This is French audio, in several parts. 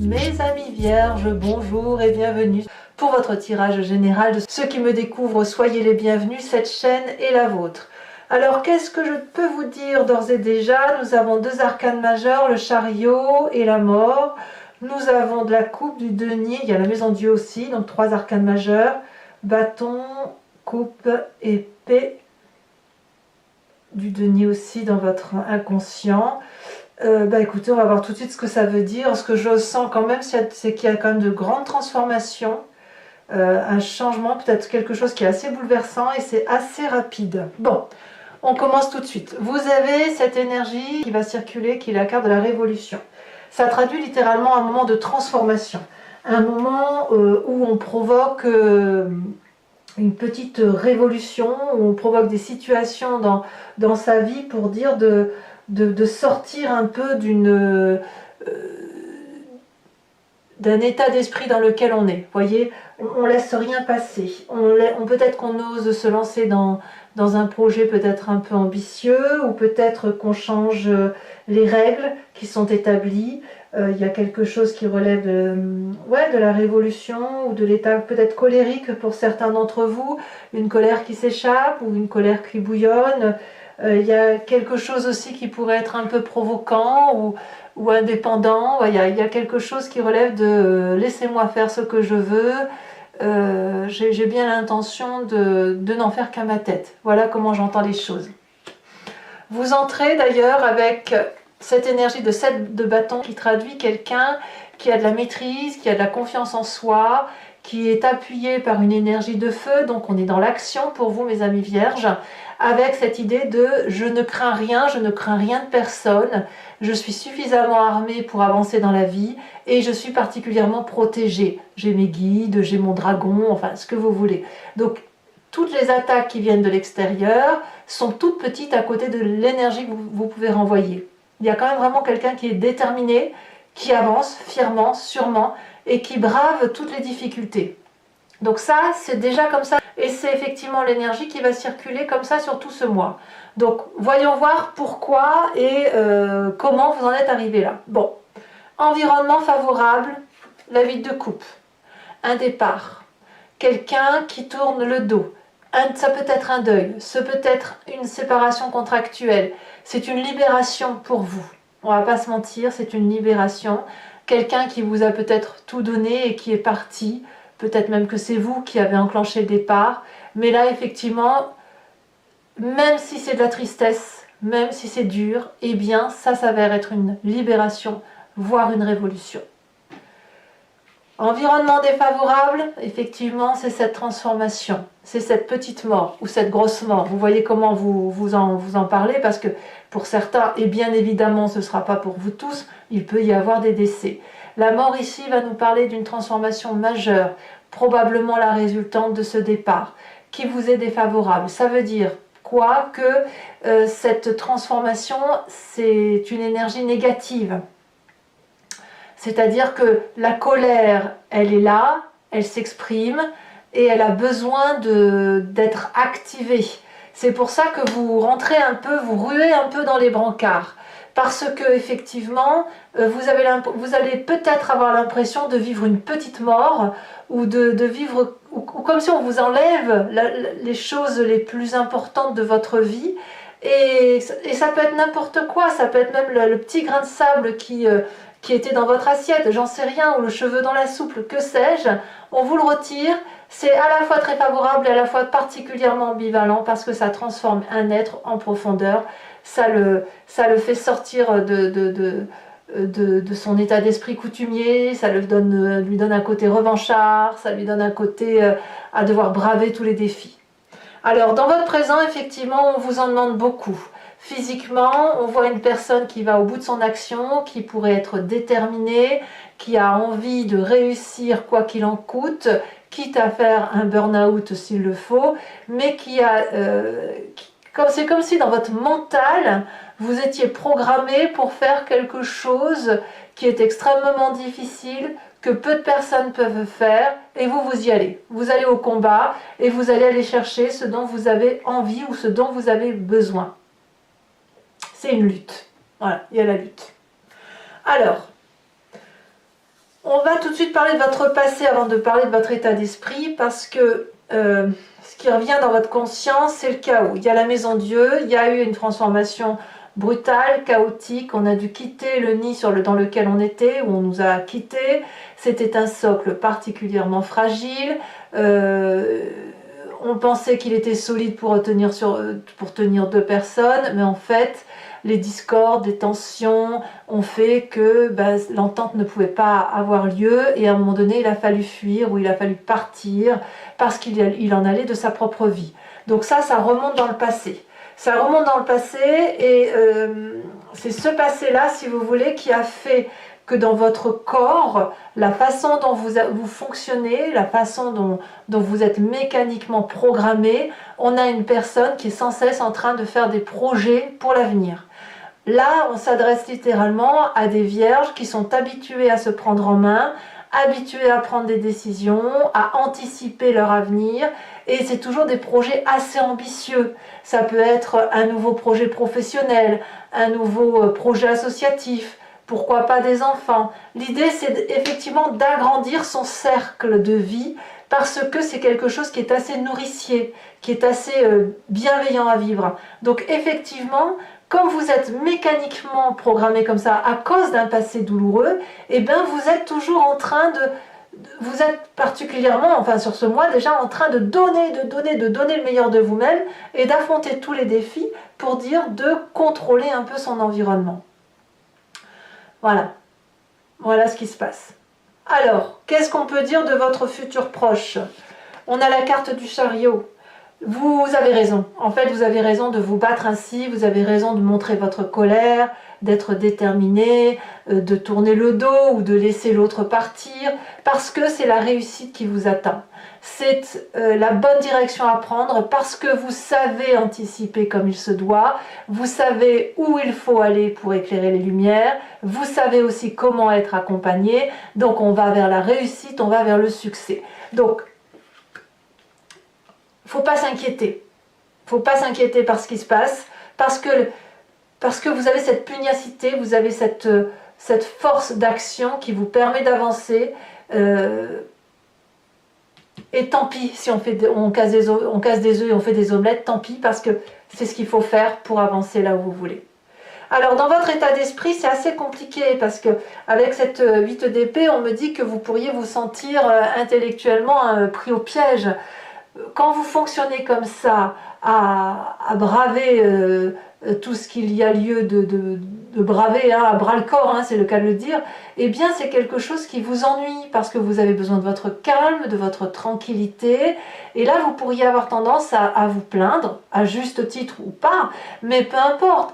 Mes amis vierges, bonjour et bienvenue pour votre tirage général. De ceux qui me découvrent, soyez les bienvenus, cette chaîne est la vôtre. Alors qu'est-ce que je peux vous dire d'ores et déjà? Nous avons deux arcanes majeurs, le chariot et la mort. Nous avons de la coupe, du denier, il y a la maison Dieu aussi, donc trois arcanes majeurs, bâton, coupe, épée, du denier aussi dans votre inconscient. Écoutez, on va voir tout de suite ce que ça veut dire. Ce que je sens quand même, c'est qu'il y a quand même de grandes transformations, un changement, peut-être quelque chose qui est assez bouleversant et c'est assez rapide. Bon, on commence tout de suite. Vous avez cette énergie qui va circuler, qui est la carte de la révolution. Ça traduit littéralement un moment de transformation, un moment où on provoque une petite révolution, où on provoque des situations dans sa vie pour dire de sortir un peu d'un état d'esprit dans lequel on est. Vous voyez, on laisse rien passer. Peut-être qu'on ose se lancer dans un projet peut-être un peu ambitieux, ou peut-être qu'on change les règles qui sont établies. Il y a quelque chose qui relève de la révolution, ou de l'état peut-être colérique pour certains d'entre vous, une colère qui s'échappe, ou une colère qui bouillonne. Il y a quelque chose aussi qui pourrait être un peu provoquant ou indépendant. Il y a quelque chose qui relève de laissez-moi faire ce que je veux. J'ai bien l'intention de n'en faire qu'à ma tête. Voilà comment j'entends les choses. Vous entrez d'ailleurs avec cette énergie de 7 de bâton qui traduit quelqu'un qui a de la maîtrise, qui a de la confiance en soi, qui est appuyé par une énergie de feu. Donc on est dans l'action pour vous, mes amis vierges, avec cette idée de je ne crains rien de personne, je suis suffisamment armée pour avancer dans la vie et je suis particulièrement protégée. J'ai mes guides, j'ai mon dragon, enfin ce que vous voulez. Donc toutes les attaques qui viennent de l'extérieur sont toutes petites à côté de l'énergie que vous pouvez renvoyer. Il y a quand même vraiment quelqu'un qui est déterminé, qui avance fièrement, sûrement, et qui brave toutes les difficultés. Donc ça, c'est déjà comme ça, et c'est effectivement l'énergie qui va circuler comme ça sur tout ce mois. Donc voyons voir pourquoi et comment vous en êtes arrivé là. Bon, environnement favorable, la vide de coupe, un départ, quelqu'un qui tourne le dos, ça peut être un deuil, ça peut être une séparation contractuelle, c'est une libération pour vous. On va pas se mentir, c'est une libération. Quelqu'un qui vous a peut-être tout donné et qui est parti, peut-être même que c'est vous qui avez enclenché le départ, mais là effectivement, même si c'est de la tristesse, même si c'est dur, eh bien ça s'avère être une libération, voire une révolution. Environnement défavorable, effectivement, c'est cette transformation, c'est cette petite mort ou cette grosse mort. Vous voyez comment vous en parlez, parce que pour certains, et bien évidemment ce ne sera pas pour vous tous, il peut y avoir des décès. La mort ici va nous parler d'une transformation majeure, probablement la résultante de ce départ, qui vous est défavorable. Ça veut dire quoi? Que cette transformation, c'est une énergie négative. C'est-à-dire que la colère, elle est là, elle s'exprime et elle a besoin d'être activée. C'est pour ça que vous rentrez un peu, vous ruez un peu dans les brancards. Parce que effectivement, vous allez peut-être avoir l'impression de vivre une petite mort ou de vivre ou comme si on vous enlève les choses les plus importantes de votre vie. Et ça peut être n'importe quoi, ça peut être même le petit grain de sable qui était dans votre assiette, j'en sais rien, ou le cheveu dans la soupe, que sais-je, on vous le retire. C'est à la fois très favorable et à la fois particulièrement ambivalent parce que ça transforme un être en profondeur, ça le fait sortir de son état d'esprit coutumier, ça lui donne un côté revanchard, ça lui donne un côté à devoir braver tous les défis. Alors dans votre présent, effectivement, on vous en demande beaucoup. Physiquement, on voit une personne qui va au bout de son action, qui pourrait être déterminée, qui a envie de réussir quoi qu'il en coûte, quitte à faire un burn-out s'il le faut, mais c'est comme si dans votre mental, vous étiez programmé pour faire quelque chose qui est extrêmement difficile, que peu de personnes peuvent faire, et vous y allez. Vous allez au combat, et vous allez aller chercher ce dont vous avez envie ou ce dont vous avez besoin. C'est une lutte. Voilà, il y a la lutte. Alors, On va tout de suite parler de votre passé avant de parler de votre état d'esprit, parce que ce qui revient dans votre conscience, c'est le chaos. Il y a la maison Dieu, il y a eu une transformation brutale, chaotique, on a dû quitter le nid dans lequel on était, où on nous a quittés. C'était un socle particulièrement fragile. On pensait qu'il était solide pour tenir 2 personnes, mais en fait, les discordes, les tensions ont fait que l'entente ne pouvait pas avoir lieu, et à un moment donné, il a fallu fuir, ou il a fallu partir, parce qu'il en allait de sa propre vie. Donc ça remonte dans le passé. Ça remonte dans le passé, et c'est ce passé-là, si vous voulez, qui a fait que dans votre corps, la façon dont vous fonctionnez, la façon dont vous êtes mécaniquement programmé, on a une personne qui est sans cesse en train de faire des projets pour l'avenir. Là, on s'adresse littéralement à des vierges qui sont habituées à se prendre en main, habituées à prendre des décisions, à anticiper leur avenir, et c'est toujours des projets assez ambitieux. Ça peut être un nouveau projet professionnel, un nouveau projet associatif, pourquoi pas des enfants. L'idée, c'est effectivement d'agrandir son cercle de vie, parce que c'est quelque chose qui est assez nourricier, qui est assez bienveillant à vivre. Donc effectivement, comme vous êtes mécaniquement programmé comme ça à cause d'un passé douloureux, eh bien vous êtes toujours en train vous êtes particulièrement, enfin sur ce mois déjà, en train de donner le meilleur de vous-même, et d'affronter tous les défis pour dire de contrôler un peu son environnement. Voilà ce qui se passe. Alors, qu'est-ce qu'on peut dire de votre futur proche? On a la carte du chariot. Vous avez raison. En fait, vous avez raison de vous battre ainsi, vous avez raison de montrer votre colère, d'être déterminé, de tourner le dos ou de laisser l'autre partir, parce que c'est la réussite qui vous attend. C'est la bonne direction à prendre, parce que vous savez anticiper comme il se doit, vous savez où il faut aller pour éclairer les lumières, vous savez aussi comment être accompagné, donc on va vers la réussite, on va vers le succès. Donc, faut pas s'inquiéter. Faut pas s'inquiéter par ce qui se passe, parce que vous avez cette pugnacité, vous avez cette force d'action qui vous permet d'avancer. Et tant pis si on casse des œufs et on fait des omelettes, tant pis, parce que c'est ce qu'il faut faire pour avancer là où vous voulez. Alors dans votre état d'esprit, c'est assez compliqué, parce que avec cette 8 d'épée, on me dit que vous pourriez vous sentir intellectuellement pris au piège. Quand vous fonctionnez comme ça, à braver tout ce qu'il y a lieu de braver, à bras le corps, c'est le cas de le dire, eh bien c'est quelque chose qui vous ennuie, parce que vous avez besoin de votre calme, de votre tranquillité, et là vous pourriez avoir tendance à vous plaindre, à juste titre ou pas, mais peu importe.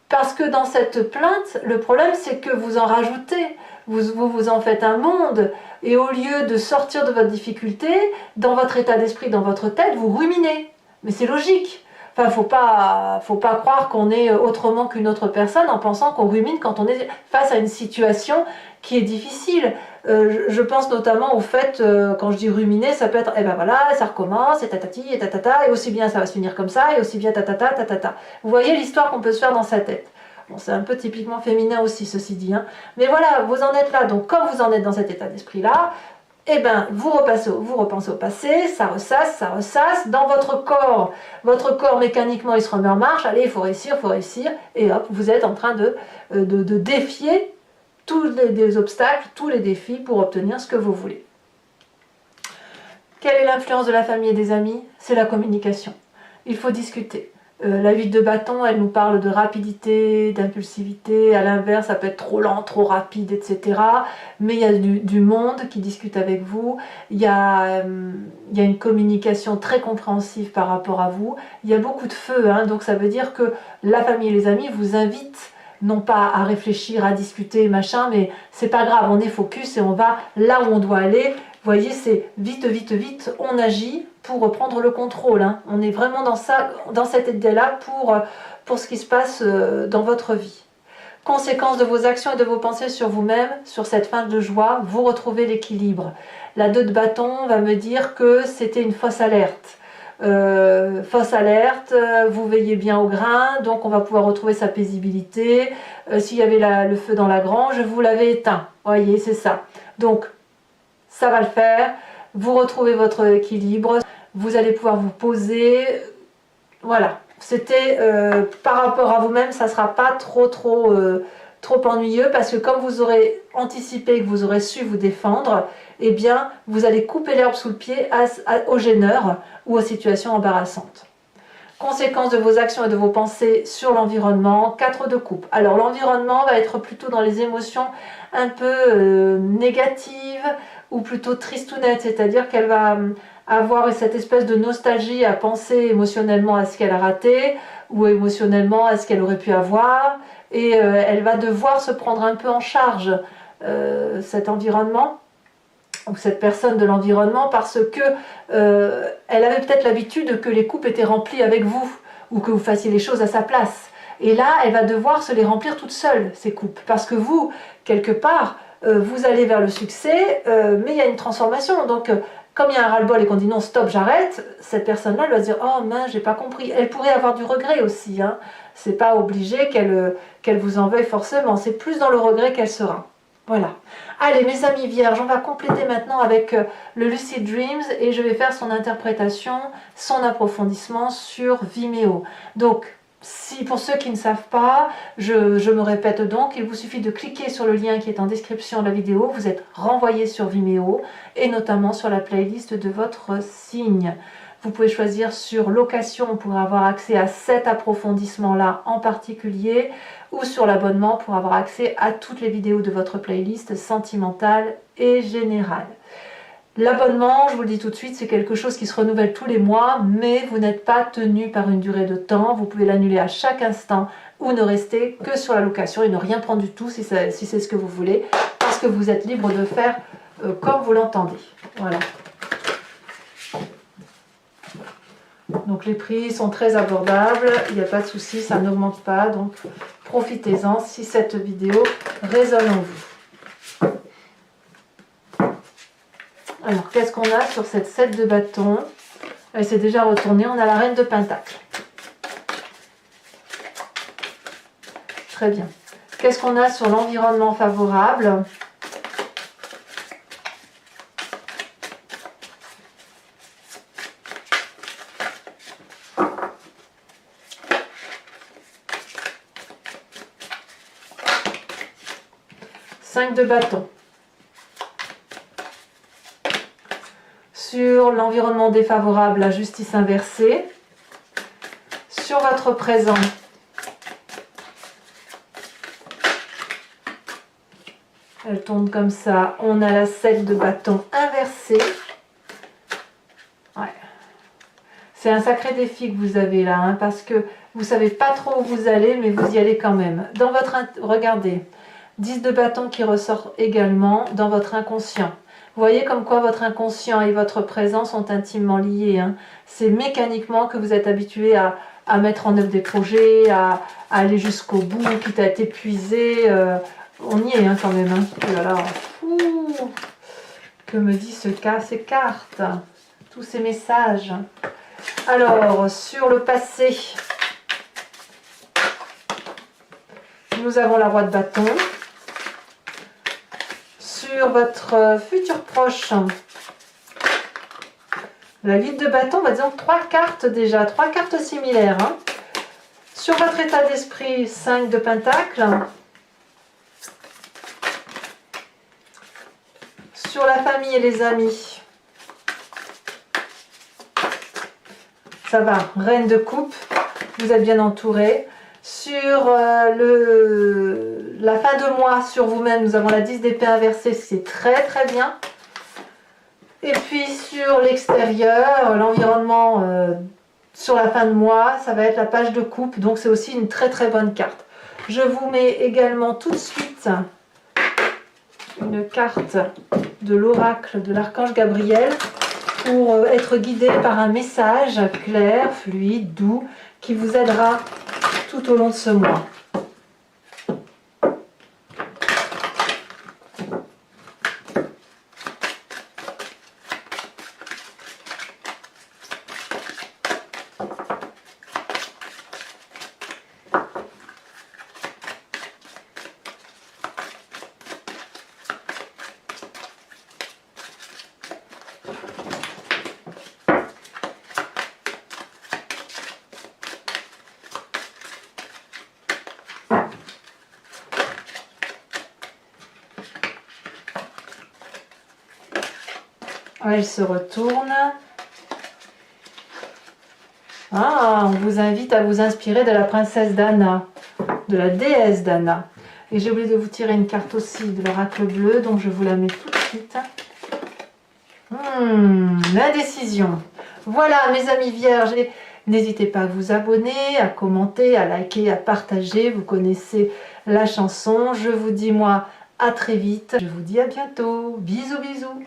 Parce que dans cette plainte, le problème c'est que vous en rajoutez, vous en faites un monde, et au lieu de sortir de votre difficulté, dans votre état d'esprit, dans votre tête, vous ruminez. Mais c'est logique. Enfin, faut pas croire qu'on est autrement qu'une autre personne en pensant qu'on rumine quand on est face à une situation qui est difficile. Je pense notamment au fait, quand je dis ruminer, ça peut être, eh ben voilà, ça recommence, et tatati, et tatata, et aussi bien ça va se finir comme ça, et aussi bien tatata, tatata. Vous voyez l'histoire qu'on peut se faire dans sa tête. Bon, c'est un peu typiquement féminin aussi, ceci dit. Mais voilà, vous en êtes là. Donc, comme vous en êtes dans cet état d'esprit-là, eh ben, vous repensez au passé, ça ressasse. Dans votre corps mécaniquement, il se remet en marche. Allez, il faut réussir. Et hop, vous êtes en train de défier tous les obstacles, tous les défis pour obtenir ce que vous voulez. Quelle est l'influence de la famille et des amis? C'est la communication. Il faut discuter. La 8 de bâton, elle nous parle de rapidité, d'impulsivité. À l'inverse, ça peut être trop lent, trop rapide, etc. Mais il y a du monde qui discute avec vous. Il y a une communication très compréhensive par rapport à vous. Il y a beaucoup de feu, donc ça veut dire que la famille et les amis vous invitent non pas à réfléchir, à discuter, machin, mais c'est pas grave, on est focus et on va là où on doit aller. Vous voyez, c'est vite, on agit pour reprendre le contrôle. On est vraiment dans cette idée-là pour ce qui se passe dans votre vie. Conséquence de vos actions et de vos pensées sur vous-même, sur cette fin de joie, vous retrouvez l'équilibre. La 2 de bâton va me dire que c'était une fausse alerte. fausse alerte, vous veillez bien au grain, donc on va pouvoir retrouver sa paisibilité. S'il y avait le feu dans la grange, vous l'avez éteint. Voyez, c'est ça. Donc, ça va le faire. Vous retrouvez votre équilibre. Vous allez pouvoir vous poser. Voilà. C'était par rapport à vous-même, ça ne sera pas trop ennuyeux parce que comme vous aurez anticipé, que vous aurez su vous défendre, eh bien, vous allez couper l'herbe sous le pied aux gêneurs ou aux situations embarrassantes. Conséquences de vos actions et de vos pensées sur l'environnement, 4 de coupe. Alors l'environnement va être plutôt dans les émotions un peu négatives ou plutôt tristounettes, c'est-à-dire qu'elle va avoir cette espèce de nostalgie à penser émotionnellement à ce qu'elle a raté ou émotionnellement à ce qu'elle aurait pu avoir, et elle va devoir se prendre un peu en charge cet environnement ou cette personne de l'environnement parce que elle avait peut-être l'habitude que les coupes étaient remplies avec vous ou que vous fassiez les choses à sa place. Et là, elle va devoir se les remplir toute seule, ces coupes, parce que vous, quelque part, vous allez vers le succès, mais il y a une transformation. Donc, comme il y a un ras-le-bol et qu'on dit non, stop, j'arrête, cette personne-là, elle va se dire oh mince, j'ai pas compris. Elle pourrait avoir du regret aussi. Hein. C'est pas obligé qu'elle vous en veuille forcément. C'est plus dans le regret qu'elle sera. Voilà. Allez, mes amis vierges, on va compléter maintenant avec le Lucid Dreams et je vais faire son interprétation, son approfondissement sur Vimeo. Donc, si pour ceux qui ne savent pas, je me répète donc, il vous suffit de cliquer sur le lien qui est en description de la vidéo, vous êtes renvoyé sur Vimeo et notamment sur la playlist de votre signe. Vous pouvez choisir sur location pour avoir accès à cet approfondissement-là en particulier ou sur l'abonnement pour avoir accès à toutes les vidéos de votre playlist sentimentale et générale. L'abonnement, je vous le dis tout de suite, c'est quelque chose qui se renouvelle tous les mois, mais vous n'êtes pas tenu par une durée de temps. Vous pouvez l'annuler à chaque instant ou ne rester que sur la location et ne rien prendre du tout si c'est ce que vous voulez, parce que vous êtes libre de faire comme vous l'entendez. Voilà. Donc les prix sont très abordables, il n'y a pas de souci, ça n'augmente pas, donc profitez-en si cette vidéo résonne en vous. Alors qu'est-ce qu'on a sur cette 7 de bâton? Elle s'est déjà retournée, on a la reine de pentacle. Très bien. Qu'est-ce qu'on a sur l'environnement favorable? De bâton. Sur l'environnement défavorable, la justice inversée. Sur votre présent, elle tourne comme ça, on a la 7 de bâton inversée. Ouais. C'est un sacré défi que vous avez là, hein, parce que vous savez pas trop où vous allez, mais vous y allez quand même. Dans votre... Regardez, 10 de bâton qui ressort également dans votre inconscient. Vous voyez comme quoi votre inconscient et votre présent sont intimement liés. Hein. C'est mécaniquement que vous êtes habitué à mettre en œuvre des projets, à aller jusqu'au bout, quitte à être épuisé. On y est hein, quand même. Hein. Oh là là, que me dit ces cartes, tous ces messages. Alors, sur le passé, nous avons la roi de bâton. Sur votre futur proche, la 8 de bâton, bah disons 3 cartes déjà, 3 cartes similaires. Hein. Sur votre état d'esprit, 5 de pentacle. Sur la famille et les amis, ça va, reine de coupe, vous êtes bien entouré. Sur la fin de mois, sur vous-même, nous avons la 10 d'épée inversée, c'est très très bien. Et puis sur l'extérieur, l'environnement sur la fin de mois, ça va être la page de coupe, donc c'est aussi une très très bonne carte. Je vous mets également tout de suite une carte de l'oracle de l'archange Gabriel pour être guidé par un message clair, fluide, doux, qui vous aidera tout au long de ce mois. Elle se retourne. Ah, on vous invite à vous inspirer de la princesse Dana, de la déesse Dana. Et j'ai oublié de vous tirer une carte aussi de l'oracle bleu, donc je vous la mets tout de suite. L'indécision. Voilà, mes amis vierges, n'hésitez pas à vous abonner, à commenter, à liker, à partager. Vous connaissez la chanson. Je vous dis, moi, à très vite. Je vous dis à bientôt. Bisous, bisous.